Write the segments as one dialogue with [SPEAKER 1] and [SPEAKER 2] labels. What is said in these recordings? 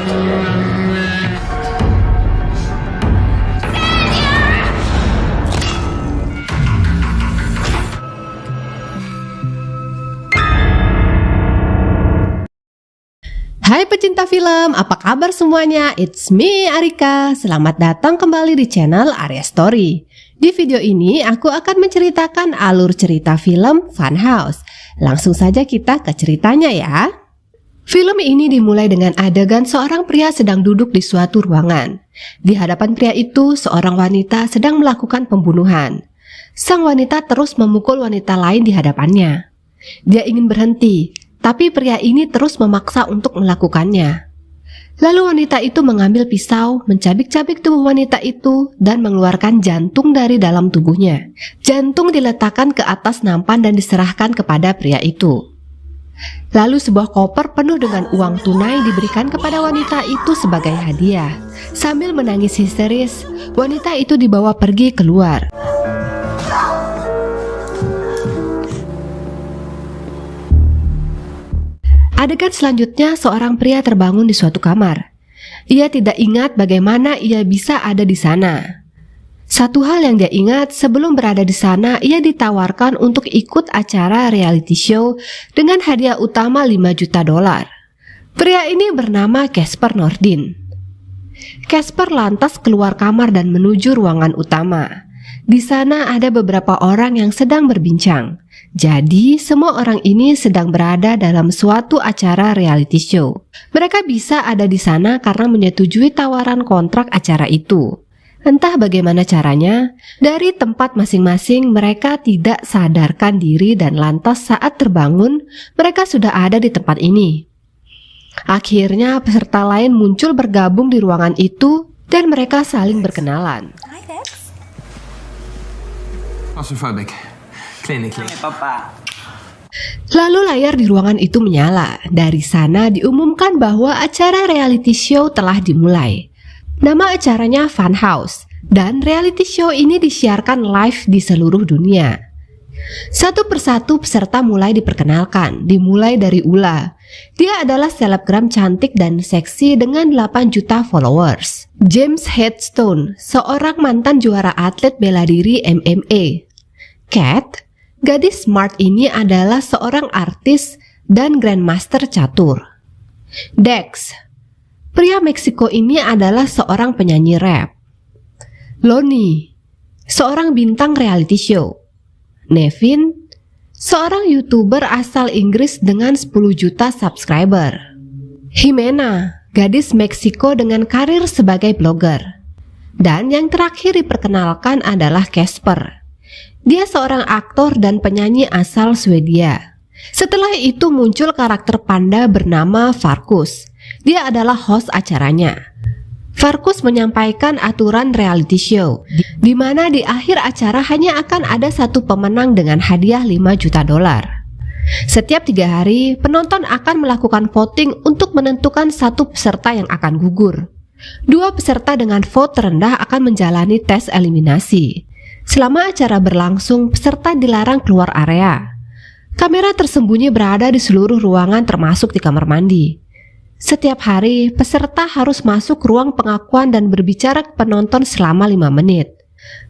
[SPEAKER 1] Hai pecinta film, apa kabar semuanya? It's me, Arika. Selamat datang kembali di channel Arya Story. Di video ini, aku akan menceritakan alur cerita film Funhouse. Langsung saja kita ke ceritanya ya. Film ini dimulai dengan adegan seorang pria sedang duduk di suatu ruangan. Di hadapan pria itu, seorang wanita sedang melakukan pembunuhan. Sang wanita terus memukul wanita lain di hadapannya. Dia ingin berhenti, tapi pria ini terus memaksa untuk melakukannya. Lalu wanita itu mengambil pisau, mencabik-cabik tubuh wanita itu, dan mengeluarkan jantung dari dalam tubuhnya. Jantung diletakkan ke atas nampan dan diserahkan kepada pria itu. Lalu sebuah koper penuh dengan uang tunai diberikan kepada wanita itu sebagai hadiah. Sambil menangis histeris, wanita itu dibawa pergi keluar. Adegan selanjutnya, seorang pria terbangun di suatu kamar. Ia tidak ingat bagaimana ia bisa ada di sana. Satu hal yang dia ingat, sebelum berada di sana, ia ditawarkan untuk ikut acara reality show dengan hadiah utama $5 juta. Pria ini bernama Casper Nordin. Casper lantas keluar kamar dan menuju ruangan utama. Di sana ada beberapa orang yang sedang berbincang. Jadi, semua orang ini sedang berada dalam suatu acara reality show. Mereka bisa ada di sana karena menyetujui tawaran kontrak acara itu. Entah bagaimana caranya, dari tempat masing-masing mereka tidak sadarkan diri dan lantas saat terbangun, mereka sudah ada di tempat ini. Akhirnya, peserta lain muncul bergabung di ruangan itu dan mereka saling berkenalan.
[SPEAKER 2] Claustrophobic. Clinically.
[SPEAKER 1] Lalu layar di ruangan itu menyala. Dari sana diumumkan bahwa acara reality show telah dimulai. Nama acaranya Funhouse, dan reality show ini disiarkan live di seluruh dunia. Satu persatu peserta mulai diperkenalkan, dimulai dari Ula. Dia adalah selebgram cantik dan seksi dengan 8 juta followers. James Headstone, seorang mantan juara atlet bela diri MMA. Cat, gadis smart ini adalah seorang artis dan grandmaster catur. Dex, pria Meksiko ini adalah seorang penyanyi rap. Lonnie, seorang bintang reality show. Nevin, seorang YouTuber asal Inggris dengan 10 juta subscriber. Jimena, gadis Meksiko dengan karir sebagai blogger. Dan yang terakhir diperkenalkan adalah Casper. Dia seorang aktor dan penyanyi asal Swedia. Setelah itu muncul karakter panda bernama Farkus. Dia adalah host acaranya. Farkus menyampaikan aturan reality show, di mana di akhir acara hanya akan ada satu pemenang dengan hadiah $5 juta. Setiap 3 hari, penonton akan melakukan voting untuk menentukan satu peserta yang akan gugur. 2 peserta dengan vote terendah akan menjalani tes eliminasi. Selama acara berlangsung, peserta dilarang keluar area. Kamera tersembunyi berada di seluruh ruangan termasuk di kamar mandi. Setiap hari, peserta harus masuk ruang pengakuan dan berbicara ke penonton selama 5 menit.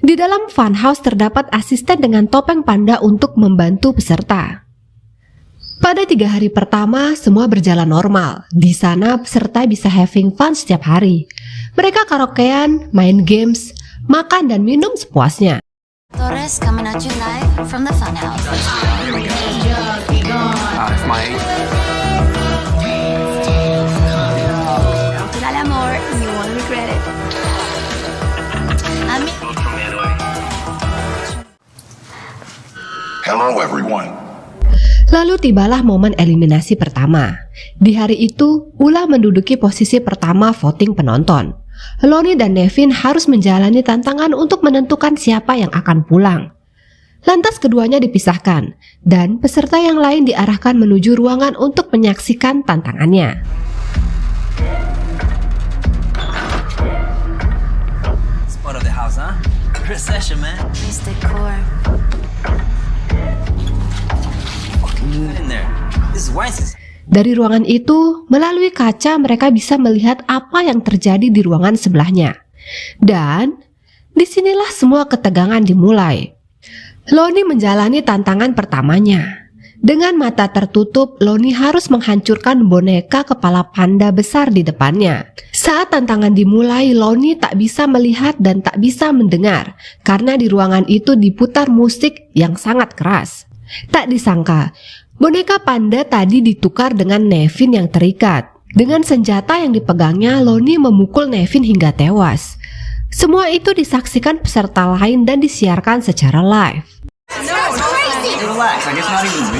[SPEAKER 1] Di dalam Funhouse terdapat asisten dengan topeng panda untuk membantu peserta. Pada 3 hari pertama, semua berjalan normal. Di sana, peserta bisa having fun setiap hari. Mereka karaokean, main games, makan dan minum sepuasnya.
[SPEAKER 3] Torres coming at you live from the Funhouse. Dale amor, you won't regret it.
[SPEAKER 4] Hello everyone.
[SPEAKER 1] Lalu tibalah momen eliminasi pertama. Di hari itu, Ula menduduki posisi pertama voting penonton. Lonnie dan Nevin harus menjalani tantangan untuk menentukan siapa yang akan pulang. Lantas keduanya dipisahkan, dan peserta yang lain diarahkan menuju ruangan untuk menyaksikan tantangannya.
[SPEAKER 5] Spot of the house, huh? Recession, man.
[SPEAKER 3] Nice decor.
[SPEAKER 5] Fucking in there. This is Weinstein.
[SPEAKER 1] Dari ruangan itu, melalui kaca mereka bisa melihat apa yang terjadi di ruangan sebelahnya. Dan disinilah semua ketegangan dimulai. Lonnie menjalani tantangan pertamanya. Dengan mata tertutup, Lonnie harus menghancurkan boneka kepala panda besar di depannya. Saat tantangan dimulai, Lonnie tak bisa melihat dan tak bisa mendengar karena di ruangan itu diputar musik yang sangat keras. Tak disangka, boneka panda tadi ditukar dengan Nevin yang terikat. Dengan senjata yang dipegangnya, Lonnie memukul Nevin hingga tewas. Semua itu disaksikan peserta lain dan disiarkan secara live.
[SPEAKER 5] Relax, I guess not even me.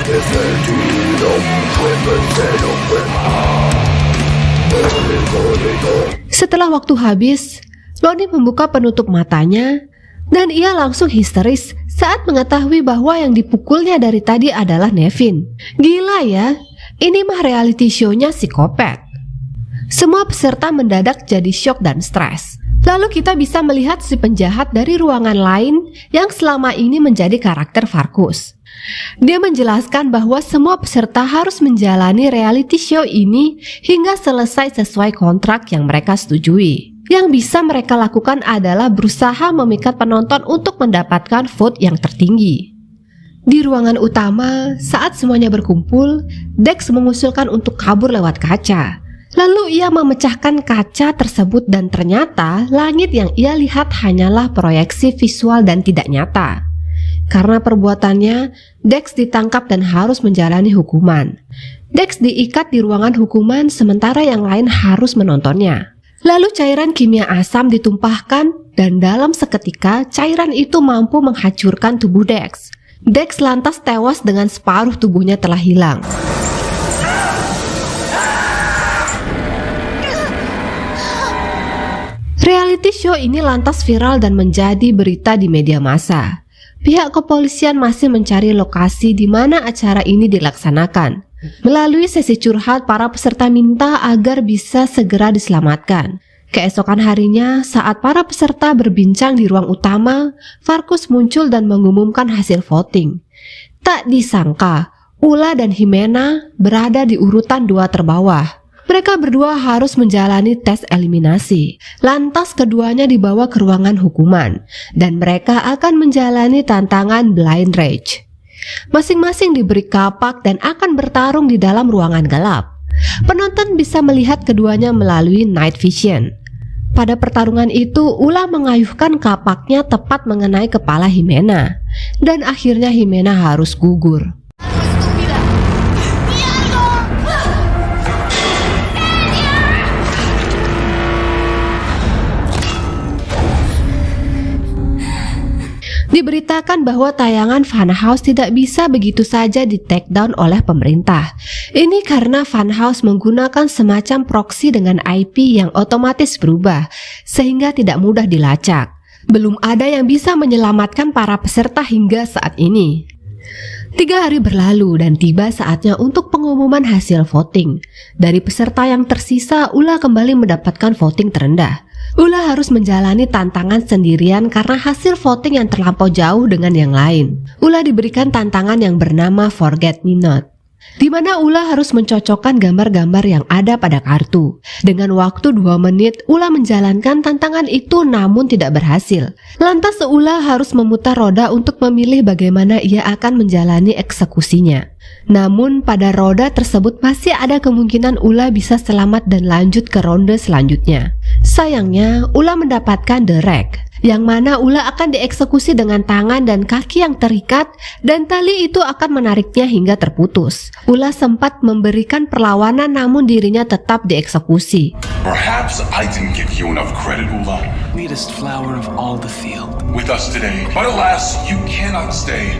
[SPEAKER 1] Setelah waktu habis, Lonnie membuka penutup matanya dan ia langsung histeris saat mengetahui bahwa yang dipukulnya dari tadi adalah Nevin. Gila ya, ini mah reality show-nya psikopat. Semua peserta mendadak jadi syok dan stres. Lalu kita bisa melihat si penjahat dari ruangan lain yang selama ini menjadi karakter Farkus. Dia menjelaskan bahwa semua peserta harus menjalani reality show ini hingga selesai sesuai kontrak yang mereka setujui. Yang bisa mereka lakukan adalah berusaha memikat penonton untuk mendapatkan vote yang tertinggi. Di ruangan utama, saat semuanya berkumpul, Dex mengusulkan untuk kabur lewat kaca. Lalu ia memecahkan kaca tersebut dan ternyata langit yang ia lihat hanyalah proyeksi visual dan tidak nyata. Karena perbuatannya, Dex ditangkap dan harus menjalani hukuman. Dex diikat di ruangan hukuman sementara yang lain harus menontonnya. Lalu cairan kimia asam ditumpahkan dan dalam seketika cairan itu mampu menghancurkan tubuh Dex. Dex lantas tewas dengan separuh tubuhnya telah hilang. Reality show ini lantas viral dan menjadi berita di media massa. Pihak kepolisian masih mencari lokasi di mana acara ini dilaksanakan. Melalui sesi curhat, para peserta minta agar bisa segera diselamatkan. Keesokan harinya, saat para peserta berbincang di ruang utama, Farkus muncul dan mengumumkan hasil voting. Tak disangka, Ula dan Himena berada di urutan 2 terbawah. Mereka berdua harus menjalani tes eliminasi. Lantas keduanya dibawa ke ruangan hukuman dan mereka akan menjalani tantangan blind rage. Masing-masing diberi kapak dan akan bertarung di dalam ruangan gelap. Penonton bisa melihat keduanya melalui night vision. Pada pertarungan itu, Ula mengayuhkan kapaknya tepat mengenai kepala Himena dan akhirnya Himena harus gugur. Diberitakan bahwa tayangan Funhouse tidak bisa begitu saja di take down oleh pemerintah. Ini karena Funhouse menggunakan semacam proxy dengan IP yang otomatis berubah, sehingga tidak mudah dilacak. Belum ada yang bisa menyelamatkan para peserta hingga saat ini. 3 hari berlalu dan tiba saatnya untuk pengumuman hasil voting. Dari peserta yang tersisa, Ula kembali mendapatkan voting terendah. Ula harus menjalani tantangan sendirian karena hasil voting yang terlampau jauh dengan yang lain. Ula diberikan tantangan yang bernama Forget Me Not, di mana Ula harus mencocokkan gambar-gambar yang ada pada kartu. Dengan waktu 2 menit, Ula menjalankan tantangan itu namun tidak berhasil. Lantas Ula harus memutar roda untuk memilih bagaimana ia akan menjalani eksekusinya. Namun pada roda tersebut masih ada kemungkinan Ula bisa selamat dan lanjut ke ronde selanjutnya. Sayangnya, Ula mendapatkan the rack, yang mana Ula akan dieksekusi dengan tangan dan kaki yang terikat dan tali itu akan menariknya hingga terputus. Ula sempat memberikan perlawanan namun dirinya tetap dieksekusi.
[SPEAKER 4] Perhaps I didn't give you enough credit, Ula.
[SPEAKER 6] Sweetest flower of all the field.
[SPEAKER 4] With us today, but alas, you cannot stay.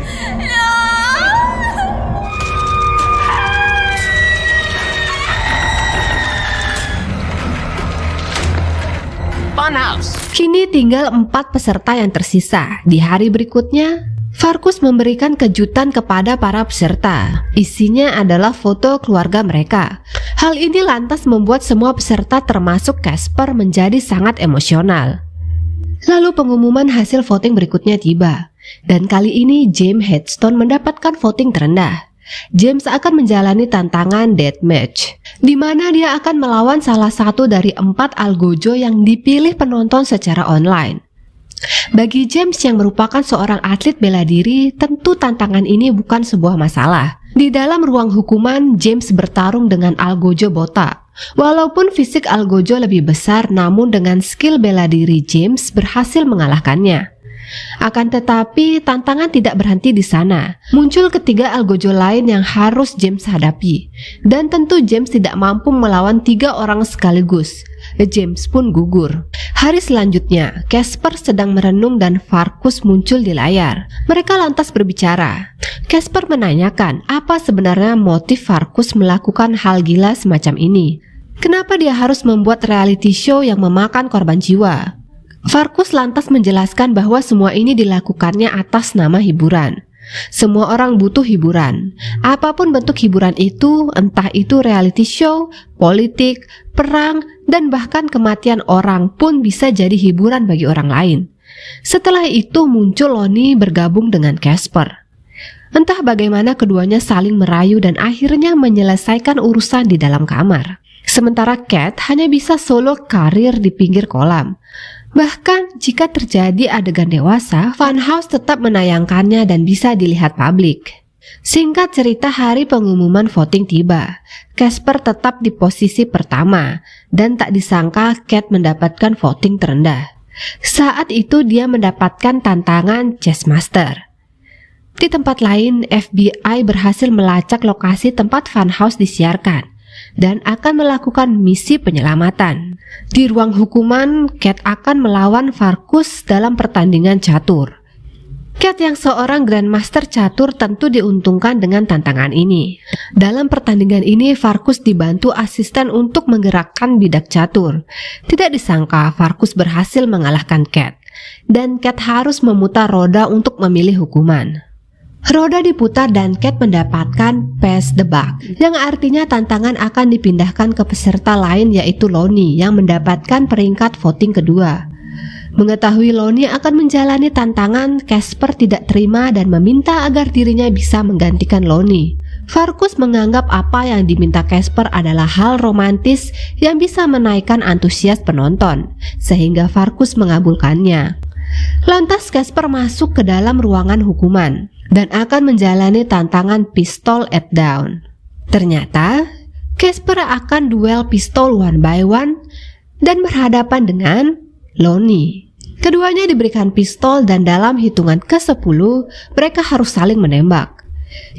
[SPEAKER 6] Funhouse.
[SPEAKER 1] Kini tinggal 4 peserta yang tersisa. Di hari berikutnya, Farkus memberikan kejutan kepada para peserta. Isinya adalah foto keluarga mereka. Hal ini lantas membuat semua peserta termasuk Casper menjadi sangat emosional. Lalu pengumuman hasil voting berikutnya tiba. Dan kali ini James Headstone mendapatkan voting terendah. James akan menjalani tantangan deathmatch, di mana dia akan melawan salah satu dari 4 algojo yang dipilih penonton secara online. Bagi James yang merupakan seorang atlet bela diri, tentu tantangan ini bukan sebuah masalah. Di dalam ruang hukuman, James bertarung dengan algojo botak. Walaupun fisik algojo lebih besar, namun dengan skill bela diri James berhasil mengalahkannya. Akan tetapi, tantangan tidak berhenti di sana. Muncul ketiga algojo lain yang harus James hadapi. Dan tentu James tidak mampu melawan 3 orang sekaligus. James pun gugur. Hari selanjutnya, Casper sedang merenung dan Farkus muncul di layar. Mereka lantas berbicara. Casper menanyakan apa sebenarnya motif Farkus melakukan hal gila semacam ini. Kenapa dia harus membuat reality show yang memakan korban jiwa? Farkus lantas menjelaskan bahwa semua ini dilakukannya atas nama hiburan. Semua orang butuh hiburan. Apapun bentuk hiburan itu, entah itu reality show, politik, perang, dan bahkan kematian orang pun bisa jadi hiburan bagi orang lain. Setelah itu muncul Lonnie bergabung dengan Casper. Entah bagaimana keduanya saling merayu dan akhirnya menyelesaikan urusan di dalam kamar. Sementara Cat hanya bisa solo karir di pinggir kolam. Bahkan jika terjadi adegan dewasa, Funhouse tetap menayangkannya dan bisa dilihat publik. Singkat cerita, hari pengumuman voting tiba. Casper tetap di posisi pertama dan tak disangka Cat mendapatkan voting terendah. Saat itu dia mendapatkan tantangan Chess Master. Di tempat lain, FBI berhasil melacak lokasi tempat Funhouse disiarkan dan akan melakukan misi penyelamatan. Di ruang hukuman, Cat akan melawan Farkus dalam pertandingan catur. Cat yang seorang Grandmaster catur tentu diuntungkan dengan tantangan ini. Dalam pertandingan ini, Farkus dibantu asisten untuk menggerakkan bidak catur. Tidak disangka Farkus berhasil mengalahkan Cat, dan Cat harus memutar roda untuk memilih hukuman. Roda diputar dan Cat mendapatkan pass the buck, yang artinya tantangan akan dipindahkan ke peserta lain yaitu Lonnie yang mendapatkan peringkat voting kedua. Mengetahui Lonnie akan menjalani tantangan, Casper tidak terima dan meminta agar dirinya bisa menggantikan Lonnie. Farkus menganggap apa yang diminta Casper adalah hal romantis yang bisa menaikkan antusias penonton, sehingga Farkus mengabulkannya. Lantas Casper masuk ke dalam ruangan hukuman dan akan menjalani tantangan pistol at down. Ternyata Casper akan duel pistol one by one dan berhadapan dengan Lonnie. Keduanya diberikan pistol dan dalam hitungan ke-10 mereka harus saling menembak.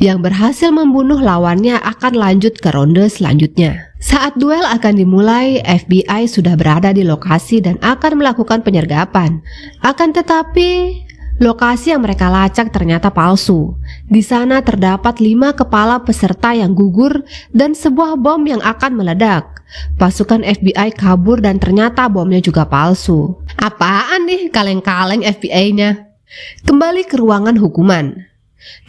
[SPEAKER 1] Yang berhasil membunuh lawannya akan lanjut ke ronde selanjutnya. Saat duel akan dimulai, FBI sudah berada di lokasi dan akan melakukan penyergapan. Akan tetapi, lokasi yang mereka lacak ternyata palsu. Di sana terdapat 5 kepala peserta yang gugur dan sebuah bom yang akan meledak. Pasukan FBI kabur dan ternyata bomnya juga palsu. Apaan nih kaleng-kaleng FBI-nya? Kembali ke ruangan hukuman.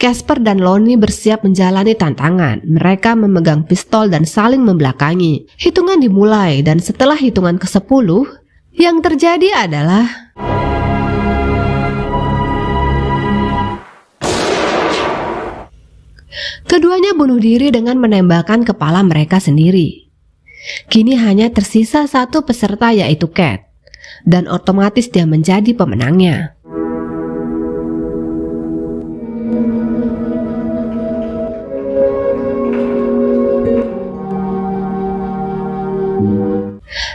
[SPEAKER 1] Casper dan Lonnie bersiap menjalani tantangan. Mereka memegang pistol dan saling membelakangi. Hitungan dimulai dan setelah hitungan ke-10, yang terjadi adalah keduanya bunuh diri dengan menembakkan kepala mereka sendiri. Kini hanya tersisa satu peserta yaitu Cat, dan otomatis dia menjadi pemenangnya.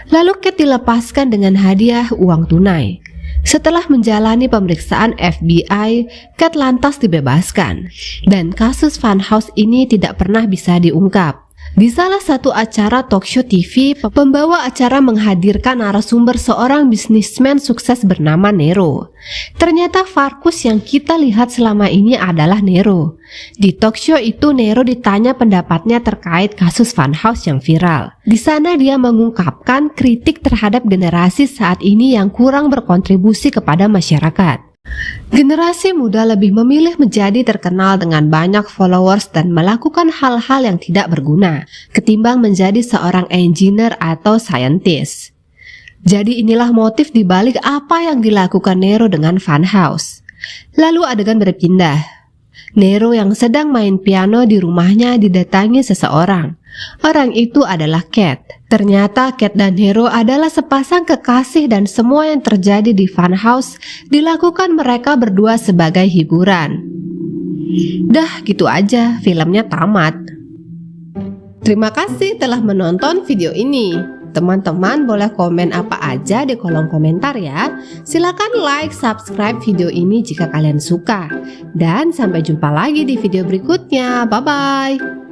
[SPEAKER 1] Lalu Cat dilepaskan dengan hadiah uang tunai. Setelah menjalani pemeriksaan FBI, Cat lantas dibebaskan. Dan kasus Funhouse ini tidak pernah bisa diungkap. Di salah satu acara talkshow TV, pembawa acara menghadirkan narasumber seorang bisnismen sukses bernama Nero. Ternyata Farkus yang kita lihat selama ini adalah Nero. Di talkshow itu Nero ditanya pendapatnya terkait kasus Funhouse yang viral. Di sana dia mengungkapkan kritik terhadap generasi saat ini yang kurang berkontribusi kepada masyarakat. Generasi muda lebih memilih menjadi terkenal dengan banyak followers dan melakukan hal-hal yang tidak berguna ketimbang menjadi seorang engineer atau scientist. Jadi inilah motif dibalik apa yang dilakukan Nero dengan Funhouse. Lalu adegan berpindah. Nero yang sedang main piano di rumahnya didatangi seseorang. Orang itu adalah Cat. Ternyata Cat dan Nero adalah sepasang kekasih dan semua yang terjadi di funhouse dilakukan mereka berdua sebagai hiburan. Dah gitu aja, filmnya tamat. Terima kasih telah menonton video ini. Teman-teman boleh komen apa aja di kolom komentar ya. Silakan like, subscribe video ini jika kalian suka. Dan sampai jumpa lagi di video berikutnya. Bye-bye.